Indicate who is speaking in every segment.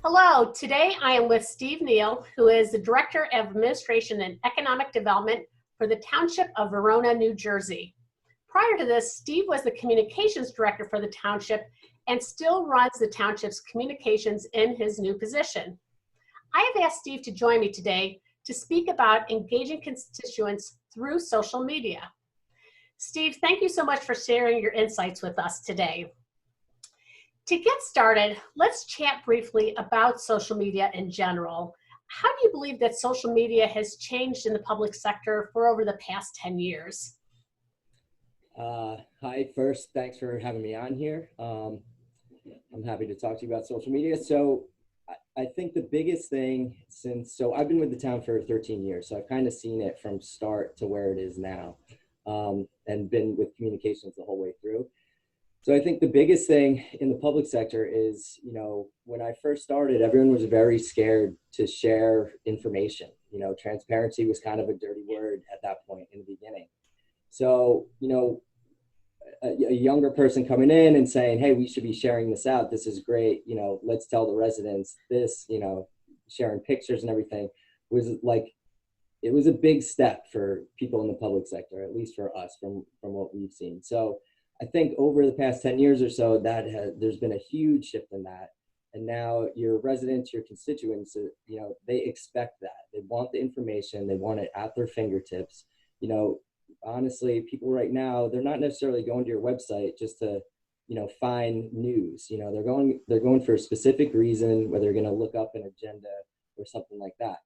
Speaker 1: Hello, today I am with Steve Neal, who is the Director of Administration and Economic Development for the Township of Verona, New Jersey. Prior to this, Steve was the Communications Director for the Township and still runs the Township's communications in his new position. I have asked Steve to join me today to speak about engaging constituents through social media. Steve, thank you so much for sharing your insights with us today. To get started, let's chat briefly about social media in general. How do you believe that social media has changed in the public sector for over the past 10 years?
Speaker 2: Hi, first, thanks for having me on here. I'm happy to talk to you about social media. So I think the biggest thing so I've been with the town for 13 years, so I've kind of seen it from start to where it is now, and been with communications the whole way through. So I think the biggest thing in the public sector is, when I first started, everyone was very scared to share information. Transparency was kind of a dirty word at that point in the beginning. So, a younger person coming in and saying, hey, we should be sharing this out. This is great. Let's tell the residents this, sharing pictures and everything was like, it was a big step for people in the public sector, at least for us from what we've seen. So I think over the past 10 years or so, there's been a huge shift in that. And now your residents, your constituents, they expect that. They want the information. They want it at their fingertips. Honestly, people right now, they're not necessarily going to your website just to, find news. They're going for a specific reason, where they're going to look up an agenda or something like that.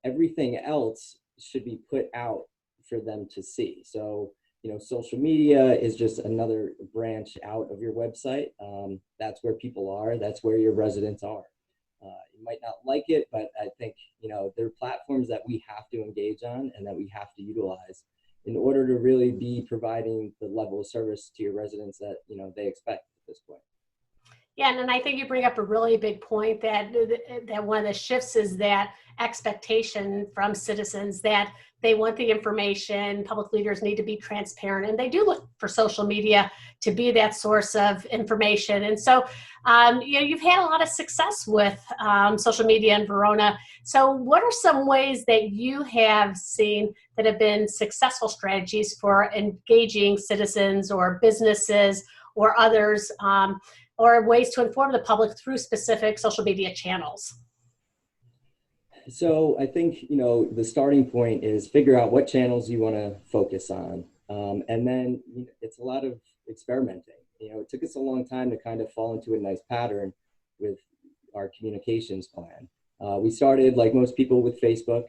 Speaker 2: Everything else should be put out for them to see. So, social media is just another branch out of your website. That's where people are. That's where your residents are. You might not like it, but I think, there are platforms that we have to engage on and that we have to utilize in order to really be providing the level of service to your residents that, they expect at this point.
Speaker 1: Yeah, and I think you bring up a really big point that one of the shifts is that expectation from citizens that they want the information. Public leaders need to be transparent, and they do look for social media to be that source of information. And so, you've had a lot of success with social media in Verona. So what are some ways that you have seen that have been successful strategies for engaging citizens or businesses or others, or ways to inform the public through specific social media channels?
Speaker 2: So I think, the starting point is figure out what channels you want to focus on. And then it's a lot of experimenting. It took us a long time to kind of fall into a nice pattern with our communications plan. We started, like most people, with Facebook,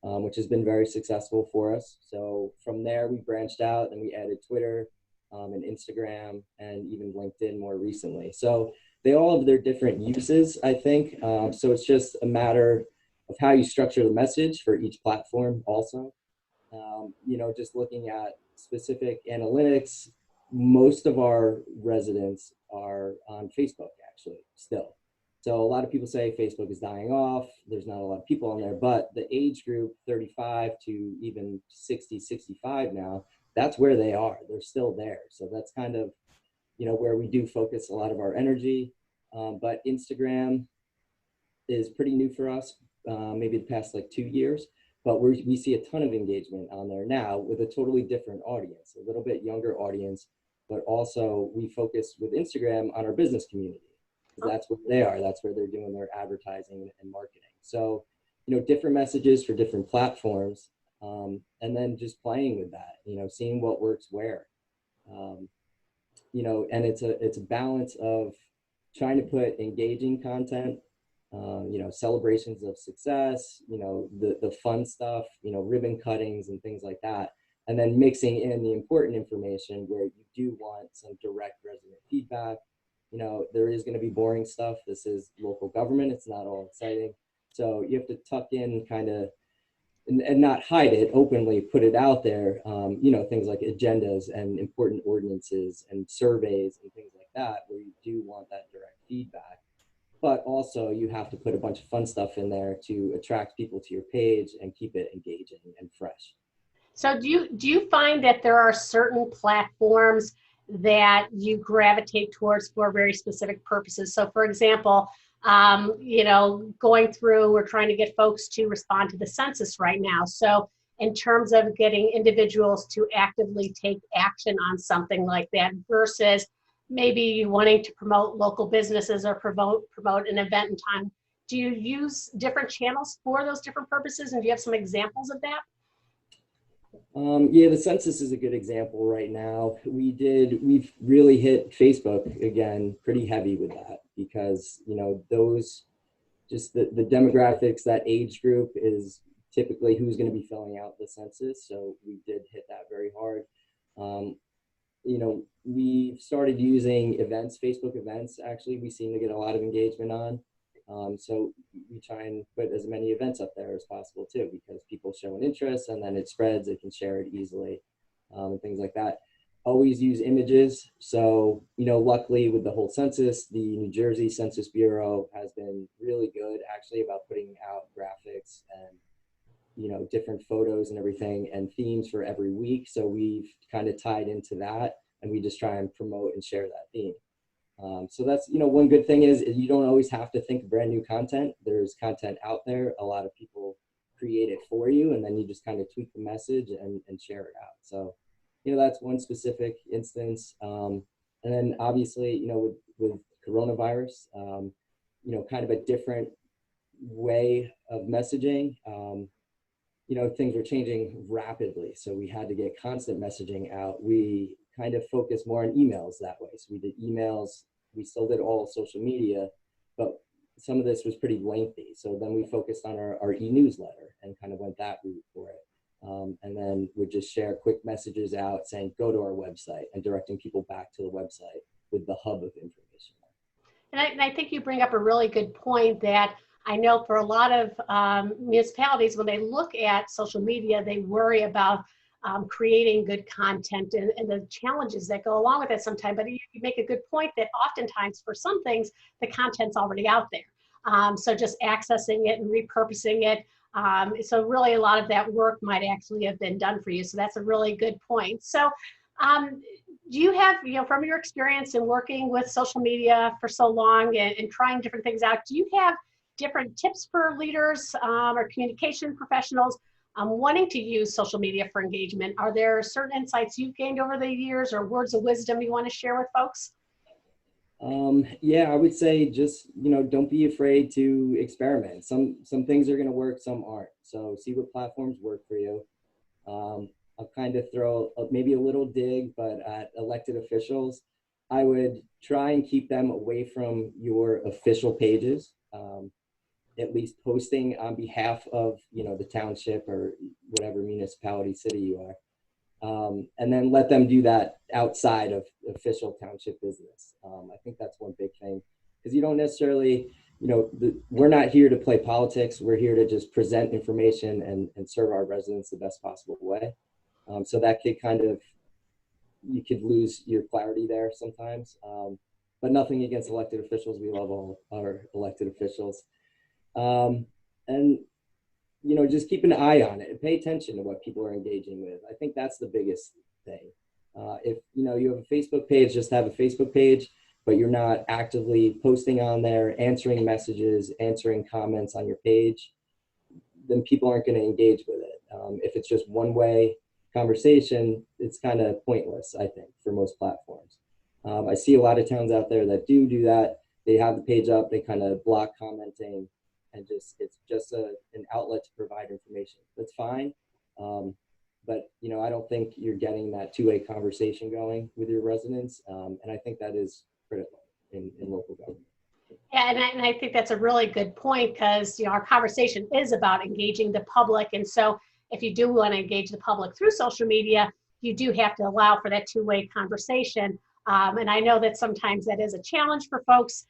Speaker 2: which has been very successful for us. So from there, we branched out and we added Twitter, and Instagram, and even LinkedIn more recently. So they all have their different uses, I think. So it's just a matter of how you structure the message for each platform also. Just looking at specific analytics, most of our residents are on Facebook actually still. So a lot of people say Facebook is dying off. There's not a lot of people on there, but the age group 35 to even 60, 65 now, that's where they are. They're still there. So that's kind of, where we do focus a lot of our energy. But Instagram is pretty new for us, maybe the past 2 years. But we see a ton of engagement on there now with a totally different audience, a little bit younger audience. But also we focus with Instagram on our business community. That's where they are. That's where they're doing their advertising and marketing. So, different messages for different platforms. And then just playing with that, seeing what works where, and it's a balance of trying to put engaging content, celebrations of success, the fun stuff, ribbon cuttings and things like that. And then mixing in the important information where you do want some direct resident feedback. There is going to be boring stuff. This is local government. It's not all exciting. So you have to tuck in kind of, and not hide it, openly put it out there, things like agendas and important ordinances and surveys and things like that, where you do want that direct feedback. But also you have to put a bunch of fun stuff in there to attract people to your page and keep it engaging and fresh.
Speaker 1: So do you find that there are certain platforms that you gravitate towards for very specific purposes? So for example, you know, going through, we're trying to get folks to respond to the census right now. So in terms of getting individuals to actively take action on something like that versus maybe wanting to promote local businesses or promote an event in time, do you use different channels for those different purposes? And do you have some examples of that?
Speaker 2: Yeah, the census is a good example right now. We've really hit Facebook again pretty heavy with that because, you know, those just the demographics, that age group is typically who's going to be filling out the census. So we did hit that very hard. Um, you know, we started using events, Facebook events. Actually, we seem to get a lot of engagement on. So we try and put as many events up there as possible too, because people show an interest and then it spreads. They can share it easily, and things like that. Always use images. So, you know, luckily with the whole census, the New Jersey Census Bureau has been really good actually about putting out graphics and, you know, different photos and everything and themes for every week. So we've kind of tied into that and we just try and promote and share that theme. So that's, you know, one good thing is you don't always have to think of brand new content. There's content out there. A lot of people create it for you and then you just kind of tweak the message and share it out. So, you know, that's one specific instance. And then obviously, you know, with coronavirus, you know, kind of a different way of messaging. You know, things were changing rapidly. So we had to get constant messaging out. We kind of focused more on emails that way. So we did emails, we still did all social media, but some of this was pretty lengthy. So then we focused on our e-newsletter and kind of went that route for it. And then would just share quick messages out saying, go to our website and directing people back to the website with the hub of information.
Speaker 1: And I think you bring up a really good point that I know for a lot of municipalities, when they look at social media, they worry about creating good content and the challenges that go along with it sometimes. But you make a good point that oftentimes for some things, the content's already out there. So just accessing it and repurposing it. So really a lot of that work might actually have been done for you. So that's a really good point. So do you have, you know, from your experience in working with social media for so long and trying different things out, do you have different tips for leaders or communication professionals wanting to use social media for engagement? Are there certain insights you've gained over the years or words of wisdom you want to share with folks?
Speaker 2: Yeah, I would say just, you know, don't be afraid to experiment. Some things are going to work, some aren't. So see what platforms work for you. I'll kind of throw maybe a little dig, but at elected officials, I would try and keep them away from your official pages. At least posting on behalf of, you know, the township or whatever municipality, city you are. And then let them do that outside of official township business. I think that's one big thing because you don't necessarily, you know, we're not here to play politics. We're here to just present information and serve our residents the best possible way. So that could kind of, you could lose your clarity there sometimes. But nothing against elected officials. We love all our elected officials. And you know, just keep an eye on it and pay attention to what people are engaging with. I think that's the biggest thing. If, you know, you have a Facebook page, just have a Facebook page, but you're not actively posting on there, answering messages, answering comments on your page, then people aren't going to engage with it. If it's just one way conversation, it's kind of pointless, I think, for most platforms. I see a lot of towns out there that do that. They have the page up, they kind of block commenting, and just it's just an outlet to provide information. That's fine, but you know, I don't think you're getting that two-way conversation going with your residents, and I think that is critical in local government.
Speaker 1: Yeah, and I think that's a really good point because, you know, our conversation is about engaging the public. And so if you do want to engage the public through social media, you do have to allow for that two-way conversation. And I know that sometimes that is a challenge for folks.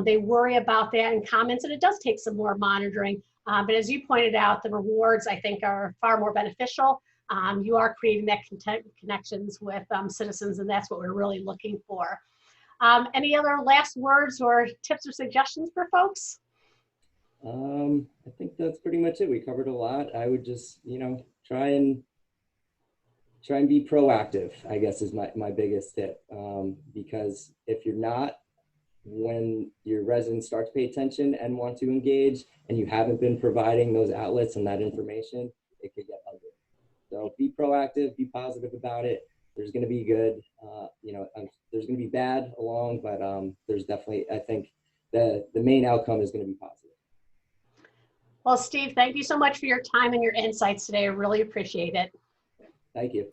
Speaker 1: They worry about that in comments, and it does take some more monitoring. But as you pointed out, the rewards, I think, are far more beneficial. You are creating that connections with citizens, and that's what we're really looking for. Any other last words or tips or suggestions for folks?
Speaker 2: I think that's pretty much it. We covered a lot. I would just, you know, try and be proactive, I guess is my biggest tip. Because if you're not, when your residents start to pay attention and want to engage, and you haven't been providing those outlets and that information, it could get ugly. So be proactive, be positive about it. There's going to be good, there's going to be bad along, but there's definitely, I think the main outcome is going to be positive.
Speaker 1: Well, Steve, thank you so much for your time and your insights today. I really appreciate it.
Speaker 2: Thank you.